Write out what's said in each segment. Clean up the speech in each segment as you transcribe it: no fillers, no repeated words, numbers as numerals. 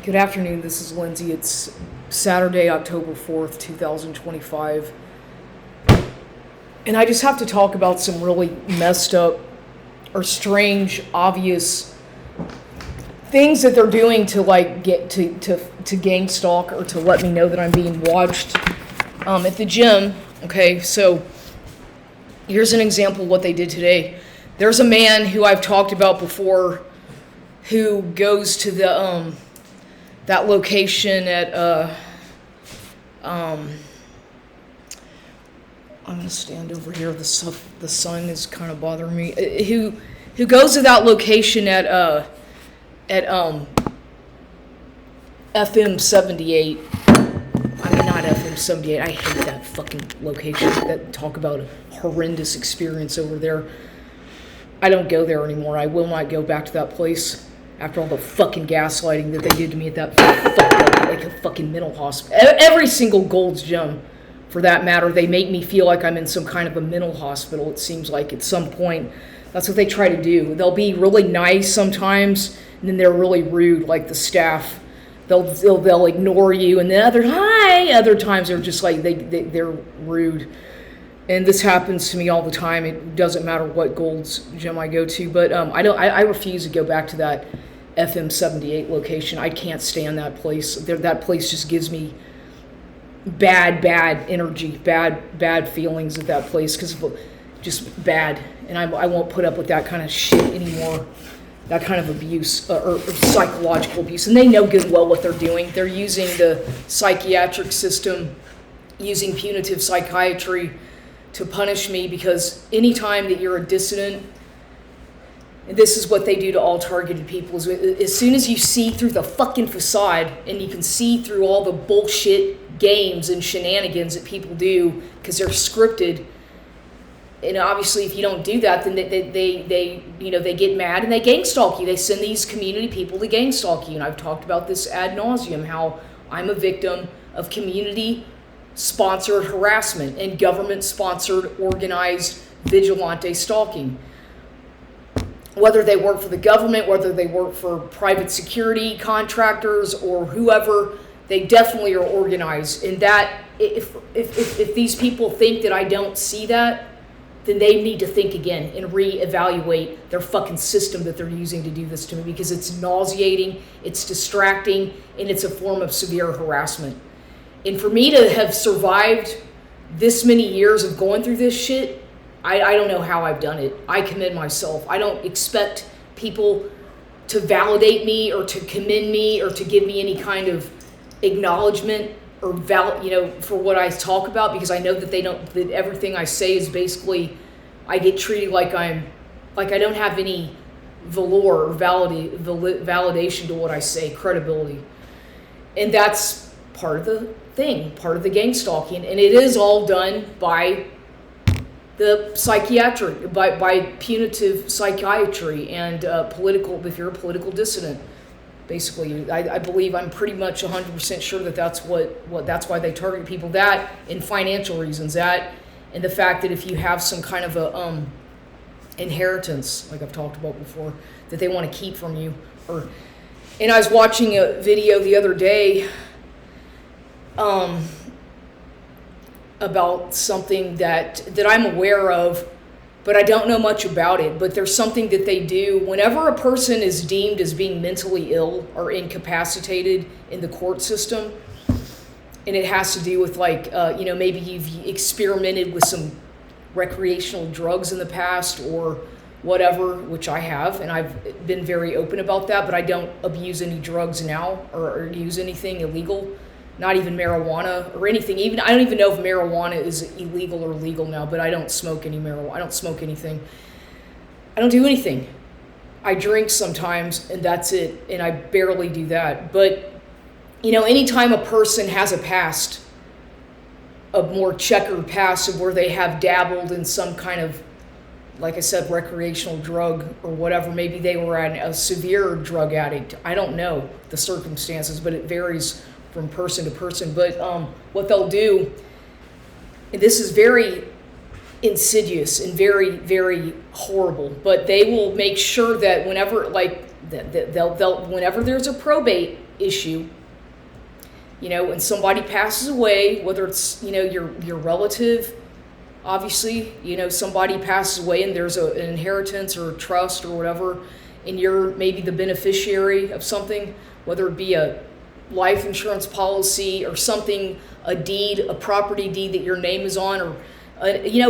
Good afternoon, this is Lindsay. It's Saturday, October 4th, 2025. And I just have to talk about some really messed up or strange, obvious things that they're doing to get to gang stalk or to let me know that I'm being watched at the gym. Okay, so here's an example of what they did today. There's a man who I've talked about before who goes to the that location at I'm gonna stand over here. The sun is kind of bothering me. Who goes to that location at FM 78? I mean, not FM 78. I hate that fucking location. That talk about a horrendous experience over there. I don't go there anymore. I will not go back to that place after all the fucking gaslighting that they did to me at that like a fucking mental hospital. Every single Gold's Gym, for that matter, they make me feel like I'm in some kind of a mental hospital. It seems like at some point, that's what they try to do. They'll be really nice sometimes, and then they're really rude, like the staff. They'll ignore you, and then other times they're just like they're rude. And this happens to me all the time. It doesn't matter what Gold's Gym I go to, but I refuse to go back to that FM 78 location. I can't stand that place. That place just gives me bad energy, bad feelings at that place, because just bad. And I won't put up with that kind of shit anymore. That kind of abuse or psychological abuse. And they know good and well what they're doing. They're using the psychiatric system, using punitive psychiatry to punish me, because anytime that you're a dissident, and this is what they do to all targeted people, is as soon as you see through the fucking facade and you can see through all the bullshit games and shenanigans that people do because they're scripted, and obviously if you don't do that, then they get mad and they gang stalk you. They send these community people to gang stalk you. And I've talked about this ad nauseum, how I'm a victim of community sponsored harassment and government sponsored organized vigilante stalking. Whether they work for the government, whether they work for private security contractors or whoever, they definitely are organized. And that if these people think that I don't see that, then they need to think again and reevaluate their fucking system that they're using to do this to me, because it's nauseating, it's distracting, and it's a form of severe harassment. And for me to have survived this many years of going through this shit, I don't know how I've done it. I commend myself. I don't expect people to validate me or to commend me or to give me any kind of acknowledgement or for what I talk about, because I know that that everything I say is basically, I get treated like I don't have any velour or validation to what I say, credibility. And that's part of the thing, part of the gang stalking, and it is all done by the psychiatric, by punitive psychiatry and political. If you're a political dissident, basically, I believe, I'm pretty much 100% sure that that's that's why they target people. That and financial reasons. That and the fact that if you have some kind of a inheritance, like I've talked about before, that they want to keep from you. And I was watching a video the other day about something that I'm aware of, but I don't know much about it. But there's something that they do whenever a person is deemed as being mentally ill or incapacitated in the court system, and it has to do with maybe you've experimented with some recreational drugs in the past or whatever, which I have, and I've been very open about that, but I don't abuse any drugs now or use anything illegal. Not even marijuana or anything. I don't even know if marijuana is illegal or legal now, but I don't smoke any marijuana. I don't smoke anything. I don't do anything. I drink sometimes, and that's it, and I barely do that. But, anytime a person has a past, a more checkered past of where they have dabbled in some kind of, like I said, recreational drug or whatever, maybe they were a severe drug addict. I don't know the circumstances, but it varies from person to person. But what they'll do, and this is very insidious and very, very horrible, but they will make sure that whenever, like They'll whenever there's a probate issue, and somebody passes away, whether it's, your relative, obviously, somebody passes away and there's an inheritance or a trust or whatever, and you're maybe the beneficiary of something, whether it be a life insurance policy or something, a deed, a property deed that your name is on, or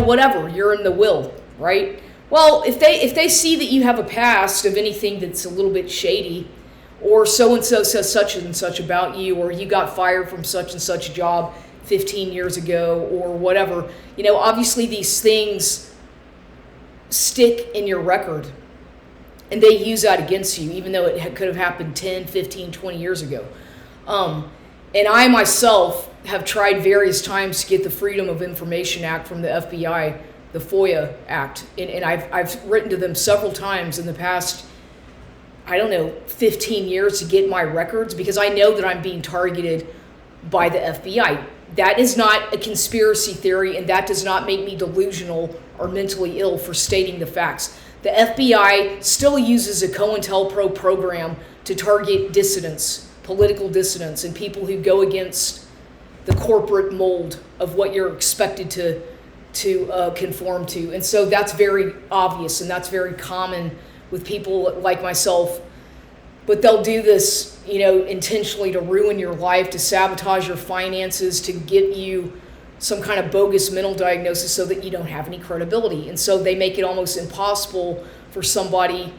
whatever, you're in the will, right? Well, if they see that you have a past of anything that's a little bit shady, or so-and-so says such and such about you, or you got fired from such and such a job 15 years ago, or whatever, obviously these things stick in your record, and they use that against you, even though it could have happened 10, 15, 20 years ago. And I myself have tried various times to get the Freedom of Information Act from the FBI, the FOIA Act, and I've written to them several times in the past, 15 years to get my records, because I know that I'm being targeted by the FBI. That is not a conspiracy theory, and that does not make me delusional or mentally ill for stating the facts. The FBI still uses a COINTELPRO program to target dissidents, political dissidents, and people who go against the corporate mold of what you're expected to conform to. And so that's very obvious, and that's very common with people like myself. But they'll do this, intentionally to ruin your life, to sabotage your finances, to get you some kind of bogus mental diagnosis so that you don't have any credibility. And so they make it almost impossible for somebody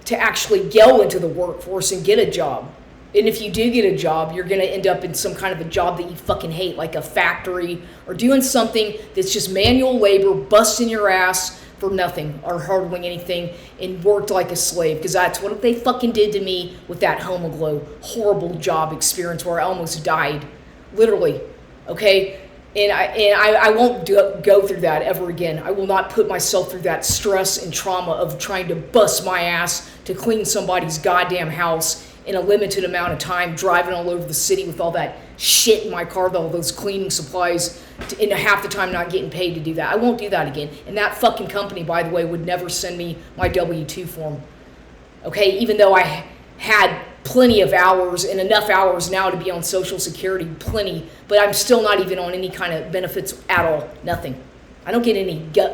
to actually go into the workforce and get a job. And if you do get a job, you're going to end up in some kind of a job that you fucking hate, like a factory, or doing something that's just manual labor, busting your ass for nothing, or hardly anything, and worked like a slave, because that's what they fucking did to me with that Homoglow horrible job experience where I almost died, literally, okay? And I won't go through that ever again. I will not put myself through that stress and trauma of trying to bust my ass to clean somebody's goddamn house in a limited amount of time, driving all over the city with all that shit in my car, all those cleaning supplies, and half the time not getting paid to do that. I won't do that again. And that fucking company, by the way, would never send me my W-2 form. Okay, even though I had plenty of hours, and enough hours now to be on Social Security, plenty, but I'm still not even on any kind of benefits at all, nothing. I don't get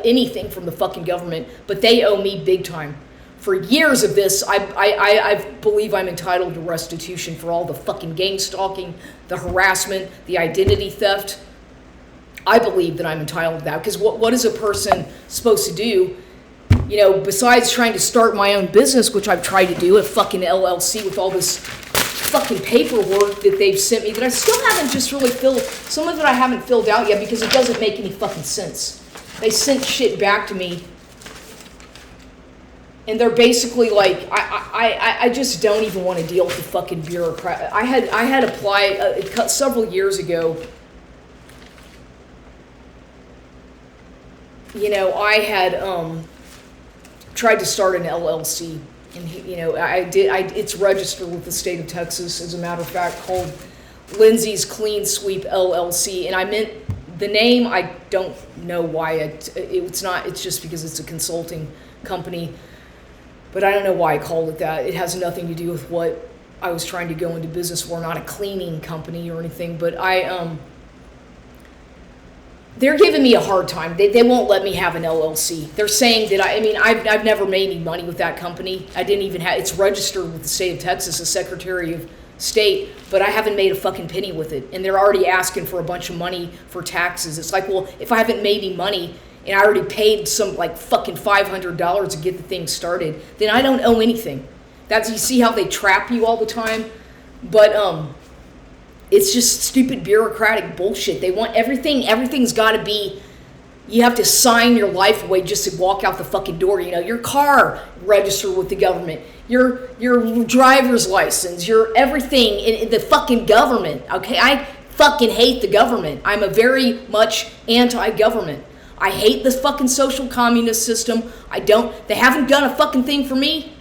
anything from the fucking government, but they owe me big time. For years of this, I believe I'm entitled to restitution for all the fucking gang stalking, the harassment, the identity theft. I believe that I'm entitled to that, because what is a person supposed to do, besides trying to start my own business, which I've tried to do, a fucking LLC with all this fucking paperwork that they've sent me that I still haven't just really filled, some of it I haven't filled out yet because it doesn't make any fucking sense. They sent shit back to me, and they're basically like, I just don't even want to deal with the fucking bureaucrat. I had applied several years ago. I had tried to start an LLC, and it's registered with the state of Texas, as a matter of fact, called Lindsay's Clean Sweep LLC, and I meant the name. I don't know why it's not. It's just because it's a consulting company. But I don't know why I called it that. It has nothing to do with what I was trying to go into business for, not a cleaning company or anything. But they're giving me a hard time. They won't let me have an LLC. They're saying that I've never made any money with that company. I didn't even have, it's registered with the state of Texas as Secretary of State, but I haven't made a fucking penny with it. And they're already asking for a bunch of money for taxes. It's like, well, if I haven't made any money, and I already paid some like fucking $500 to get the thing started, then I don't owe anything. You see how they trap you all the time? But it's just stupid bureaucratic bullshit. They want everything's gotta be, you have to sign your life away just to walk out the fucking door. Your car registered with the government, your driver's license, your everything in the fucking government, okay? I fucking hate the government. I'm a very much anti-government. I hate this fucking social communist system. They haven't done a fucking thing for me.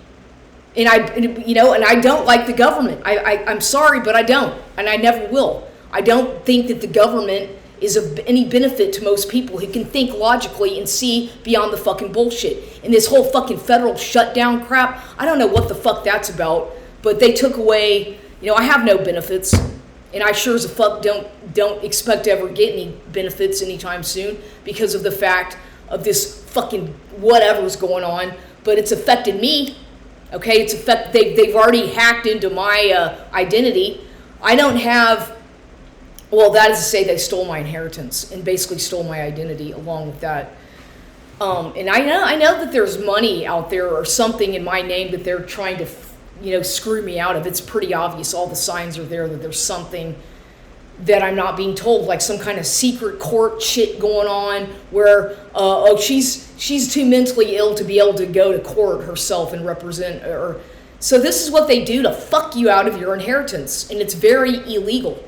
And I don't like the government. I'm sorry, but I don't. And I never will. I don't think that the government is of any benefit to most people who can think logically and see beyond the fucking bullshit. And this whole fucking federal shutdown crap, I don't know what the fuck that's about, but they took away, I have no benefits, and I sure as a fuck don't expect to ever get any benefits anytime soon because of the fact of this fucking whatever's going on, but it's affected me. Okay, they've already hacked into my identity. I don't have, well, that is to say they stole my inheritance and basically stole my identity along with that. And I know that there's money out there or something in my name that they're trying to, screw me out of. It's pretty obvious. All the signs are there that there's something that I'm not being told, like some kind of secret court shit going on where, she's too mentally ill to be able to go to court herself and represent her. So this is what they do to fuck you out of your inheritance, and it's very illegal.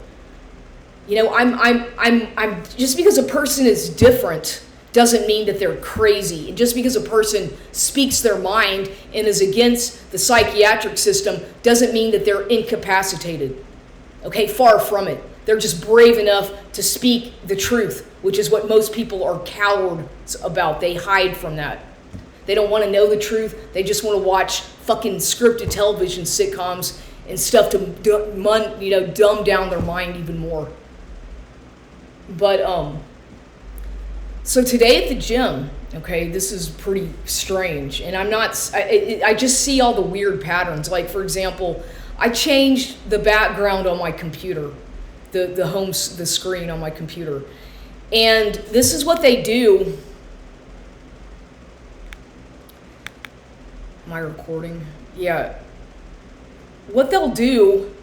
I'm just because a person is different doesn't mean that they're crazy. And just because a person speaks their mind and is against the psychiatric system doesn't mean that they're incapacitated. Okay, far from it. They're just brave enough to speak the truth, which is what most people are cowards about. They hide from that. They don't want to know the truth. They just want to watch fucking scripted television sitcoms and stuff to dumb down their mind even more. But so today at the gym, okay, this is pretty strange, and I just see all the weird patterns. Like, for example, I changed the background on my computer, the screen on my computer, and this is what they do. Am I recording? Yeah. What they'll do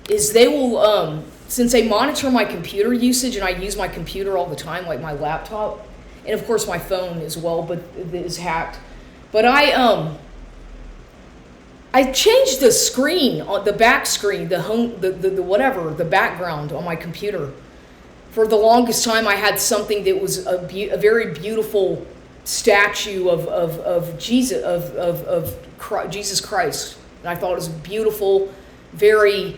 is they will, since they monitor my computer usage, and I use my computer all the time, like my laptop, and of course my phone as well, but it is hacked. But I changed the screen, the back screen, the home, the background on my computer. For the longest time, I had something that was a very beautiful statue of Jesus, of Jesus Christ, and I thought it was beautiful, very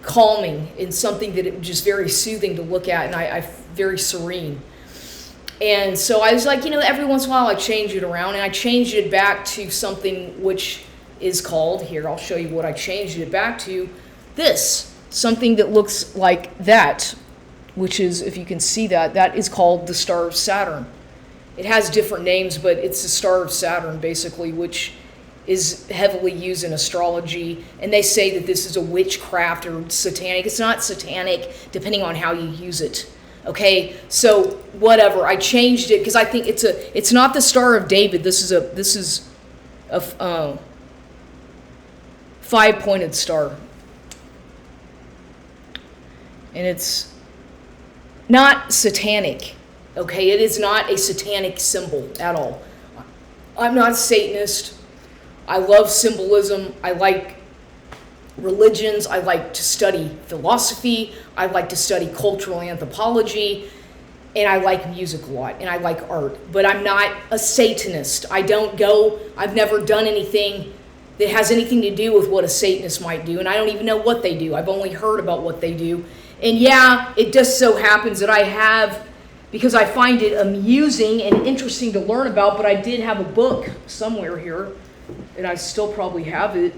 calming, and something that it was just very soothing to look at, and I very serene. And so I was like, every once in a while I change it around, and I changed it back to something which is called, here, I'll show you what I changed it back to, something that looks like that, which is, if you can see that is called the Star of Saturn. It has different names, but it's the Star of Saturn, basically, which is heavily used in astrology, and they say that this is a witchcraft or satanic. It's not satanic, depending on how you use it. Okay, so whatever. I changed it because I think it's not the Star of David. This is a five-pointed star, and it's not satanic. Okay, it is not a satanic symbol at all. I'm not a Satanist. I love symbolism. I like religions. I like to study philosophy. I like to study cultural anthropology. And I like music a lot. And I like art. But I'm not a Satanist. I've never done anything that has anything to do with what a Satanist might do. And I don't even know what they do. I've only heard about what they do. And yeah, it just so happens that I have, because I find it amusing and interesting to learn about, but I did have a book somewhere here, and I still probably have it.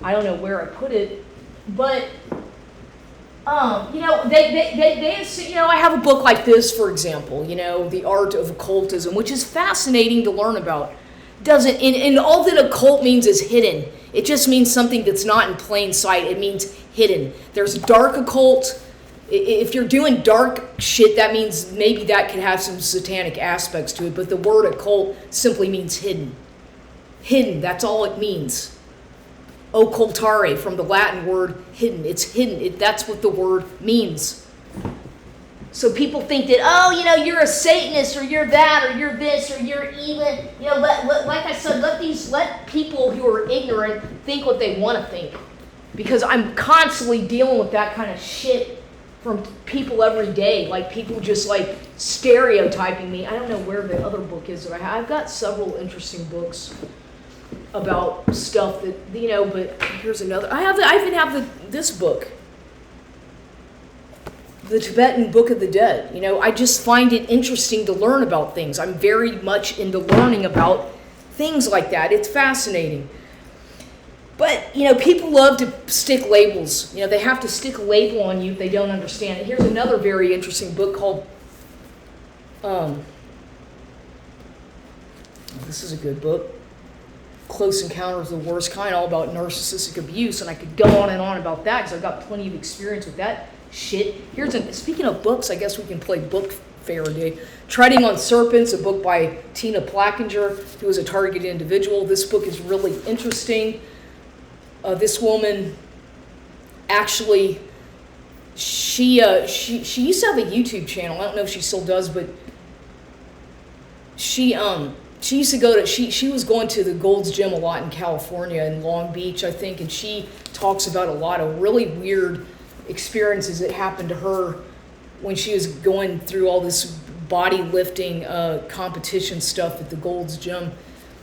I don't know where I put it, but I have a book like this, for example, The Art of Occultism, which is fascinating to learn about. And all that occult means is hidden. It just means something that's not in plain sight. It means hidden. There's dark occult. If you're doing dark shit, that means maybe that could have some satanic aspects to it, but the word occult simply means hidden. Hidden, that's all it means. Occultare, from the Latin word hidden. It's hidden. That's what the word means. So people think that, you're a Satanist, or you're that, or you're this, or you're even, like I said, let people who are ignorant think what they want to think. Because I'm constantly dealing with that kind of shit from people every day, like people just like stereotyping me. I don't know where the other book is that I have. I've got several interesting books about stuff that, but here's another. I even have this book. the Tibetan Book of the Dead. You know, I just find it interesting to learn about things. I'm very much into learning about things like that. It's fascinating. But, you know, people love to stick labels. You know, they have to stick a label on you if they don't understand it. Here's another very interesting book called, this is a good book, Close Encounters of the Worst Kind, all about narcissistic abuse. And I could go on and on about that because I've got plenty of experience with that shit. Speaking of books, I guess we can play book fair day. Treading on Serpents, a book by Tina Plackinger, who is a targeted individual. This book is really interesting. This woman, actually, she used to have a YouTube channel. I don't know if she still does, but she used to go to, she was going to the Gold's Gym a lot in California, in Long Beach, I think, and she talks about a lot of really weird experiences that happened to her when she was going through all this bodybuilding competition stuff at the Gold's Gym.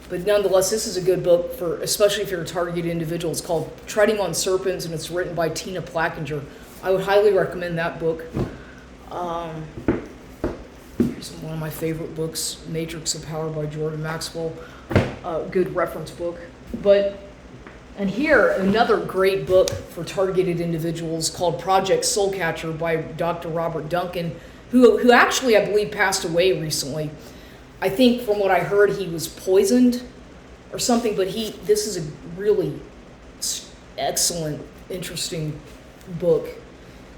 But nonetheless, this is a good book for, especially if you're a targeted individual. It's called Treading on Serpents, and it's written by Tina Plackinger. I would highly recommend that book. Here's one of my favorite books, Matrix of Power by Jordan Maxwell. Good reference book. And here, another great book for targeted individuals called Project Soulcatcher by Dr. Robert Duncan, who actually, I believe, passed away recently. I think from what I heard, he was poisoned or something, but this is a really excellent, interesting book.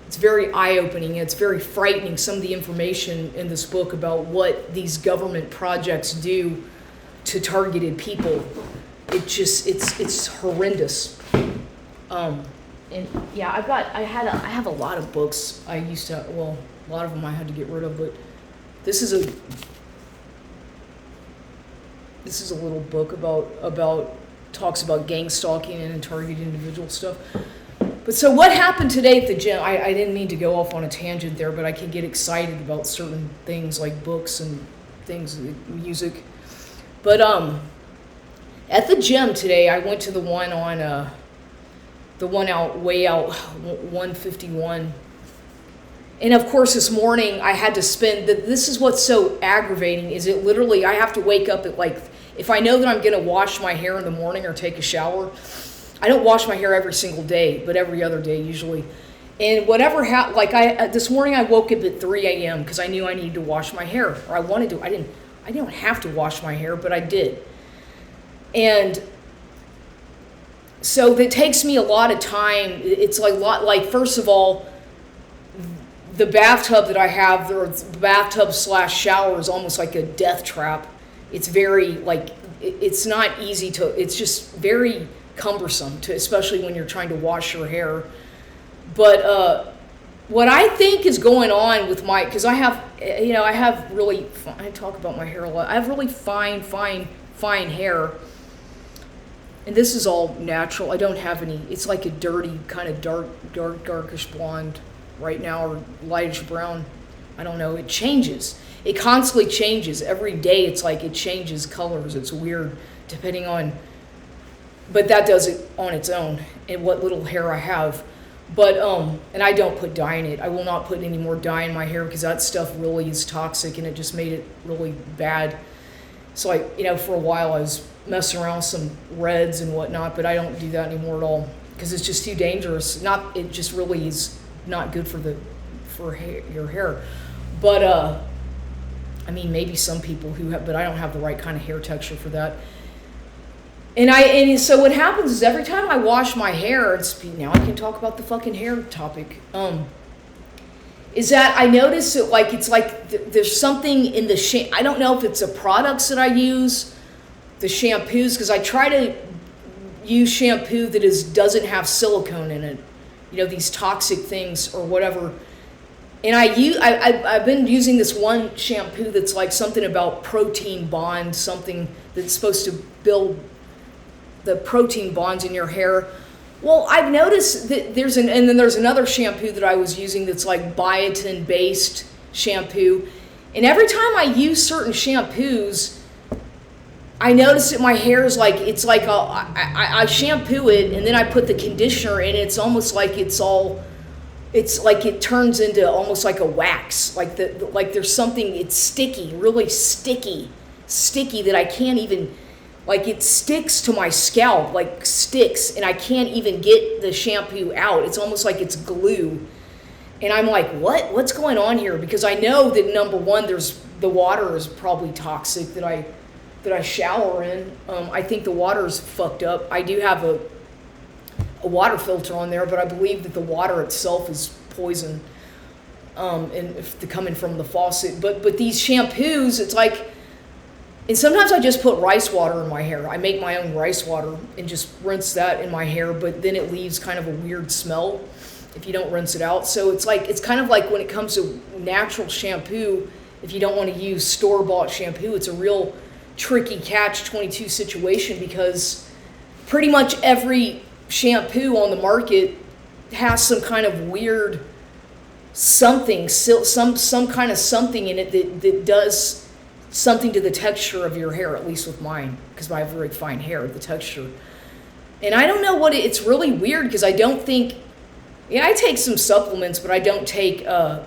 It's very eye-opening. It's very frightening, some of the information in this book about what these government projects do to targeted people. It's horrendous. And yeah, I have a lot of books. I used to, well, a lot of them I had to get rid of, but this is a little book about talks about gang stalking and targeted individual stuff. But so what happened today at the gym? I didn't mean to go off on a tangent there, but I can get excited about certain things like books and things, music. But at the gym today, I went to the one on way out 151. And of course, this morning I had to spend, this is what's so aggravating, is it literally, I have to wake up at like, if I know that I'm going to wash my hair in the morning or take a shower, I don't wash my hair every single day, but every other day usually. And whatever this morning I woke up at 3 a.m. because I knew I needed to wash my hair, or I wanted to. I don't have to wash my hair, but I did. And so it takes me a lot of time. It's like first of all, the bathtub that I have, the bathtub / shower is almost like a death trap. It's very it's not easy to, it's just very cumbersome to, especially when you're trying to wash your hair. But what I think is going on with because I have really, I talk about my hair a lot. I have really fine hair. And this is all natural. I don't have any, it's like a dirty, kind of darkish blonde right now, or lightish brown. I don't know. It changes. It constantly changes. Every day it's like it changes colors. It's weird depending on, but that does it on its own and what little hair I have. But, and I don't put dye in it. I will not put any more dye in my hair because that stuff really is toxic and it just made it really bad. So for a while I was messing around with some reds and whatnot, but I don't do that anymore at all because it's just too dangerous. It just really is not good for your hair. But, maybe some people who have, but I don't have the right kind of hair texture for that. And so what happens is every time I wash my hair, now I can talk about the fucking hair topic, is that I notice that it's like there's something in the I don't know if it's the products that I use, the shampoos, because I try to use shampoo that doesn't have silicone in it, these toxic things or whatever. And I've been using this one shampoo that's like something about protein bond, something that's supposed to build the protein bonds in your hair. Well, I've noticed that and then there's another shampoo that I was using that's like biotin based shampoo. And every time I use certain shampoos, I notice that my hair is it's like I shampoo it and then I put the conditioner in. It's almost like it's all it's like it turns into almost like a wax. Like there's something, it's sticky, really sticky that I can't even, like it sticks to my scalp, like sticks, and I can't even get the shampoo out. It's almost like it's glue. And I'm like, what's going on here? Because I know that number one, the water is probably toxic that I shower in. I think the water is fucked up. I do have a water filter on there, but I believe that the water itself is poison, and if they're coming from the faucet. But these shampoos, it's like, and sometimes I just put rice water in my hair. I make my own rice water and just rinse that in my hair, but then it leaves kind of a weird smell if you don't rinse it out. So it's kind of like when it comes to natural shampoo, if you don't want to use store-bought shampoo, it's a real tricky catch-22 situation, because pretty much every shampoo on the market has some kind of weird something, some kind of something in it that does something to the texture of your hair, at least with mine, because I have very fine hair, the texture. And I don't know what it's really weird, because I don't think, I take some supplements, but I don't take, I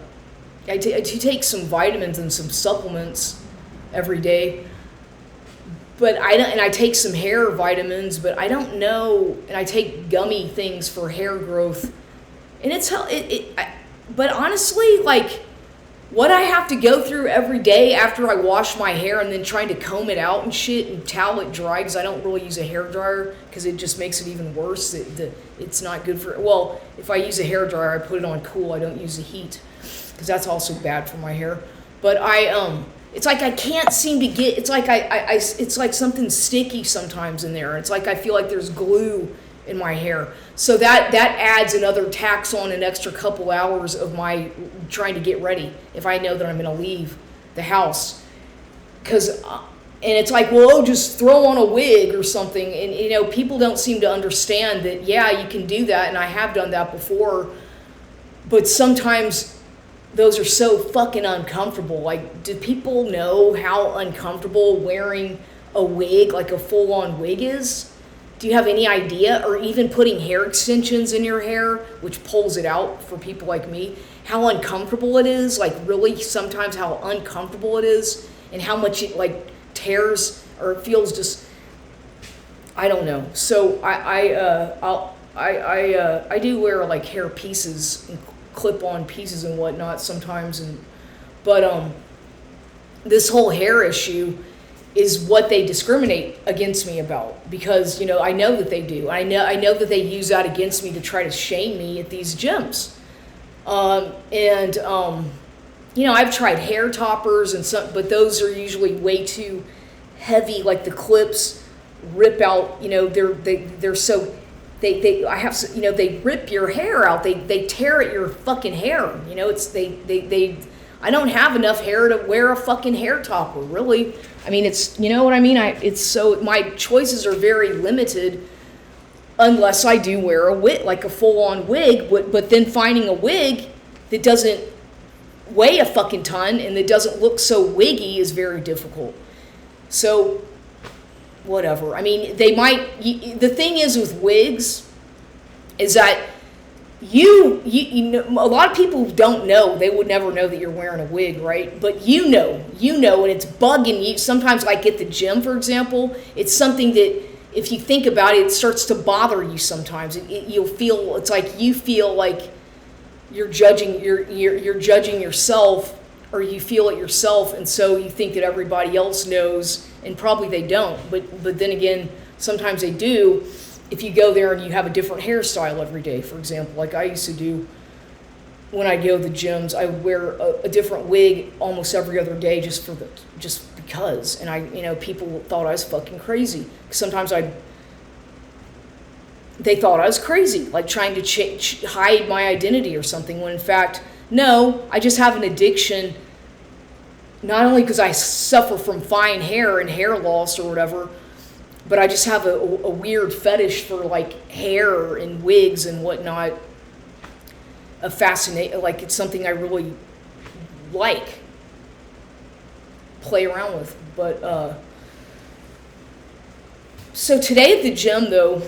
take some vitamins and some supplements every day. But I take some hair vitamins, but I don't know, and I take gummy things for hair growth. And but honestly, like, what I have to go through every day after I wash my hair and then trying to comb it out and shit and towel it dry, because I don't really use a hair dryer because it just makes it even worse. It's not good for, well, if I use a hair dryer, I put it on cool. I don't use the heat because that's also bad for my hair. But it's like I can't seem to get, it's like it's like something sticky sometimes in there. It's like I feel like there's glue in my hair. So that adds another tax on an extra couple hours of my trying to get ready if I know that I'm going to leave the house. And it's like, well, just throw on a wig or something. And, people don't seem to understand that, yeah, you can do that. And I have done that before. But sometimes those are so fucking uncomfortable. Like, do people know how uncomfortable wearing a wig, like a full-on wig is? Do you have any idea? Or even putting hair extensions in your hair, which pulls it out for people like me, how uncomfortable it is? Like, really, sometimes how uncomfortable it is, and how much it, like, tears, or it feels just, I don't know. So I do wear, like, hair pieces and clip-on pieces and whatnot sometimes, but this whole hair issue is what they discriminate against me about, because I know that they do. I know that they use that against me to try to shame me at these gyms. I've tried hair toppers and some, but those are usually way too heavy. Like the clips rip out. They're so. They rip your hair out. They tear at your fucking hair. I don't have enough hair to wear a fucking hair topper, really. I mean, it's, what I mean? My choices are very limited unless I do wear a wig, like a full-on wig, but then finding a wig that doesn't weigh a fucking ton and that doesn't look so wiggy is very difficult. So, whatever. I mean, the thing is with wigs is that a lot of people don't know. They would never know that you're wearing a wig, right? But and it's bugging you. Sometimes, like at the gym, for example, it's something that if you think about it, it starts to bother you sometimes. It's like you feel like you're judging yourself, or you feel it yourself, and so you think that everybody else knows, and probably they don't. But then again, sometimes they do. If you go there and you have a different hairstyle every day, for example, like I used to do when I go to the gyms, I would wear a different wig almost every other day just because. And people thought I was fucking crazy. Sometimes they thought I was crazy, like trying to hide my identity or something, when in fact, no, I just have an addiction, not only because I suffer from fine hair and hair loss or whatever, but I just have a weird fetish for like hair and wigs and whatnot. Like it's something I really like, play around with. But so today at the gym though,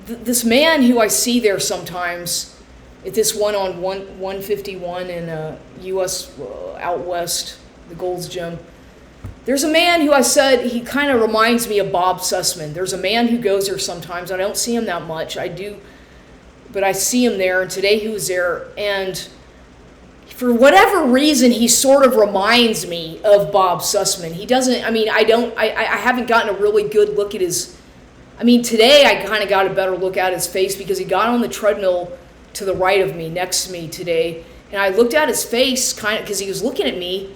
this man who I see there sometimes at this one on 151 in U.S. Out west, the Gold's Gym. There's a man who I said he kind of reminds me of Bob Sussman. There's a man who goes there sometimes. I don't see him that much. I do, but I see him there. And today he was there, and for whatever reason, he sort of reminds me of Bob Sussman. He doesn't. I mean, I haven't gotten a really good look at his. I mean, today I kind of got a better look at his face because he got on the treadmill to the right of me, next to me today, and I looked at his face kind of because he was looking at me.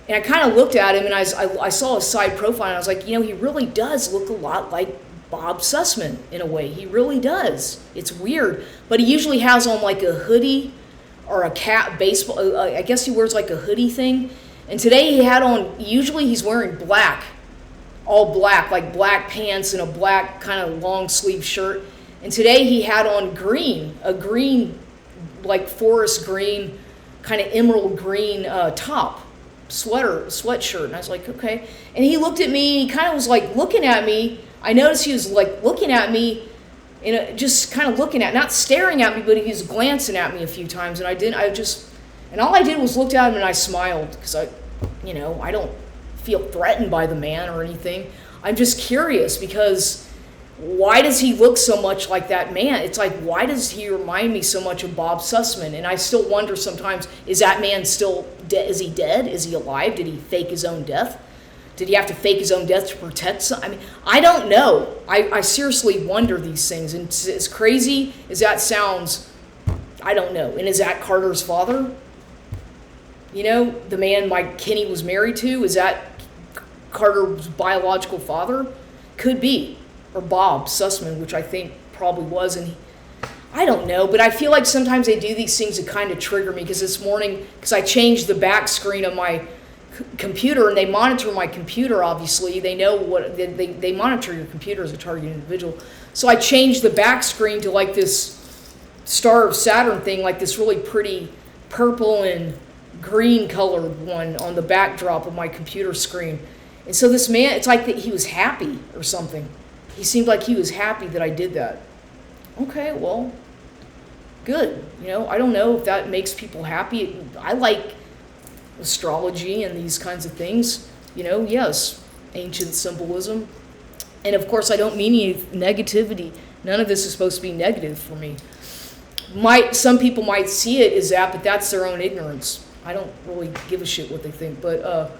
And I kind of looked at him, and I saw his side profile, and I was like, he really does look a lot like Bob Sussman in a way. He really does. It's weird. But he usually has on like a hoodie or a cap, baseball. I guess he wears like a hoodie thing. And today he had on, usually he's wearing black, all black, like black pants and a black kind of long sleeve shirt. And today he had on green, a green, like forest green, kind of emerald green top. Sweatshirt, and I was like, okay. And he looked at me, he kind of was like looking at me. I noticed he was like looking at me, just kind of looking at, not staring at me, but he was glancing at me a few times, and and all I did was looked at him and I smiled, because I don't feel threatened by the man or anything. I'm just curious, because why does he look so much like that man? It's like, why does he remind me so much of Bob Sussman? And I still wonder sometimes, is that man still dead? Is he dead? Is he alive? Did he fake his own death? Did he have to fake his own death to protect some? I mean, I don't know. I seriously wonder these things. And as crazy as that sounds, I don't know. And is that Carter's father? The man Mike Kinney was married to? Is that Carter's biological father? Could be. Or Bob Sussman, which I think probably was, and I don't know, but I feel like sometimes they do these things that kind of trigger me, because this morning, because I changed the back screen of my computer, and they monitor my computer, obviously, they know what, they monitor your computer as a targeted individual, so I changed the back screen to like this Star of Saturn thing, like this really pretty purple and green colored one on the backdrop of my computer screen, and so this man, it's like that he was happy or something. He seemed like he was happy that I did that. Okay, well, good. I don't know if that makes people happy. I like astrology and these kinds of things. Yes, ancient symbolism. And of course, I don't mean any negativity. None of this is supposed to be negative for me. Some people might see it as that, but that's their own ignorance. I don't really give a shit what they think. But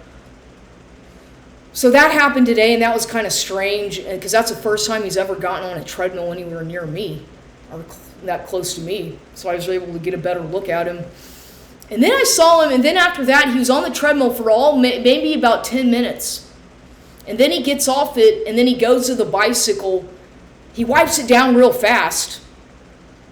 so that happened today, and that was kind of strange, because that's the first time he's ever gotten on a treadmill anywhere near me, or that close to me. So I was able to get a better look at him. And then I saw him, and then after that, he was on the treadmill for maybe about 10 minutes. And then he gets off it, and then he goes to the bicycle. He wipes it down real fast.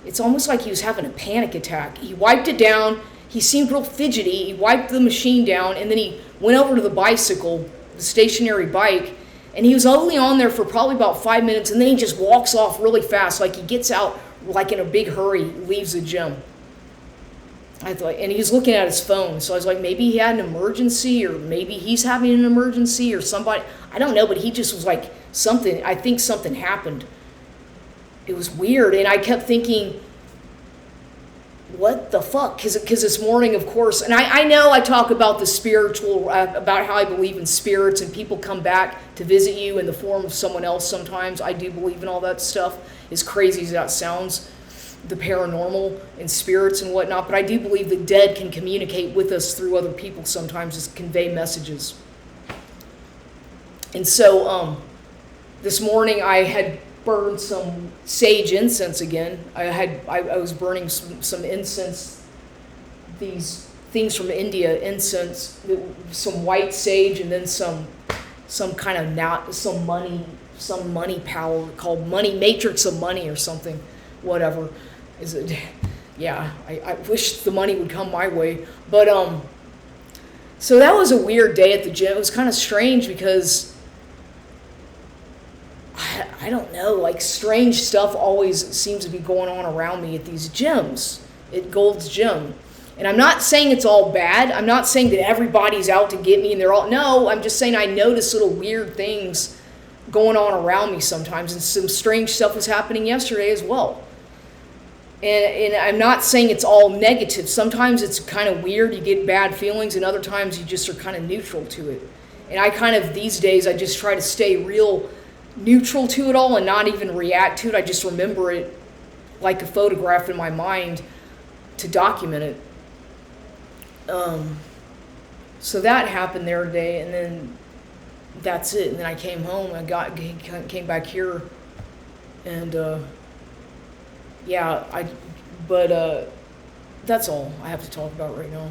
It's almost like he was having a panic attack. He wiped it down. He seemed real fidgety. He wiped the machine down, and then he went over to the bicycle, the stationary bike, and he was only on there for probably about 5 minutes, and then he just walks off really fast, like he gets out like in a big hurry, leaves the gym. I thought, and he was looking at his phone, so I was like, maybe he had an emergency, or maybe he's having an emergency, or somebody, I don't know, but he just was like, I think something happened. It was weird, and I kept thinking, what the fuck? Because this morning, of course, and I know I talk about the spiritual, about how I believe in spirits, and people come back to visit you in the form of someone else sometimes. I do believe in all that stuff, as crazy as that sounds, the paranormal and spirits and whatnot, but I do believe the dead can communicate with us through other people sometimes, to convey messages. And so this morning I had burned some sage incense again. I was burning some incense, these things from India, incense, some white sage, and then some kind of some money power called money matrix of money or something, whatever. Is it? Yeah, I wish the money would come my way, but so that was a weird day at the gym. It was kind of strange because I don't know, like strange stuff always seems to be going on around me at these gyms, at Gold's Gym. And I'm not saying it's all bad. I'm not saying that everybody's out to get me and they're all, no, I'm just saying I notice little weird things going on around me sometimes, and some strange stuff was happening yesterday as well. And I'm not saying it's all negative. Sometimes it's kind of weird, you get bad feelings, and other times you just are kind of neutral to it. And I kind of, these days, I just try to stay real neutral to it all and not even react to it. I just remember it like a photograph in my mind to document it. So that happened there today, and then that's it. And then I came home, came back here, and yeah, but that's all I have to talk about right now.